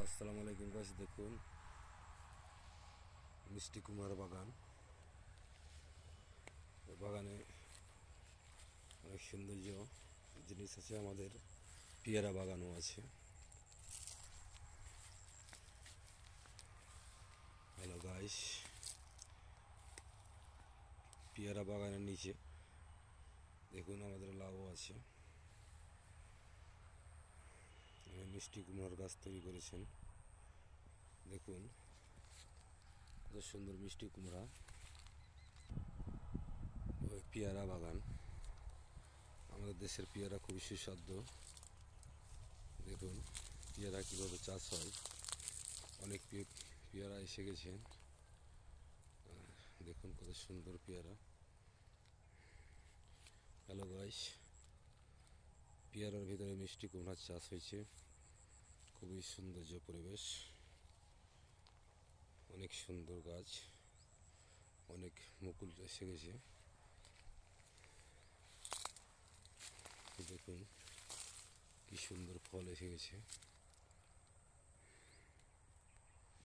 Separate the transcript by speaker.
Speaker 1: আসসালামু আলাইকুম গাছ, দেখুন মিষ্টি কুমড়ার বাগান। বাগানে অনেক সৌন্দর্য জিনিস আছে, আমাদের পেয়ারা বাগানও আছে। হ্যালো গাইস, পেয়ারা বাগানের নিচে দেখুন আমাদের লাউও আছে। মিষ্টি কুমড়ার গাছ তৈরি করেছেন, দেখুন কত সুন্দর মিষ্টি কুমড়া। ওই পেয়ারা বাগান, আমাদের দেশের পেয়ারা খুবই সুস্বাদু। দেখুন পেয়ারা কীভাবে চাষ হয়, অনেক পেয়ারা এসে গেছেন। দেখুন কত সুন্দর পেয়ারা। হ্যালো গাইস, পেয়ারার ভিতরে মিষ্টি কুমড়ার চাষ হয়েছে, খুবই সৌন্দর্য পরিবেশ, অনেক সুন্দর গাছ, অনেক মুকুল এসে গেছে। দেখুন কি সুন্দর ফল এসে গেছে।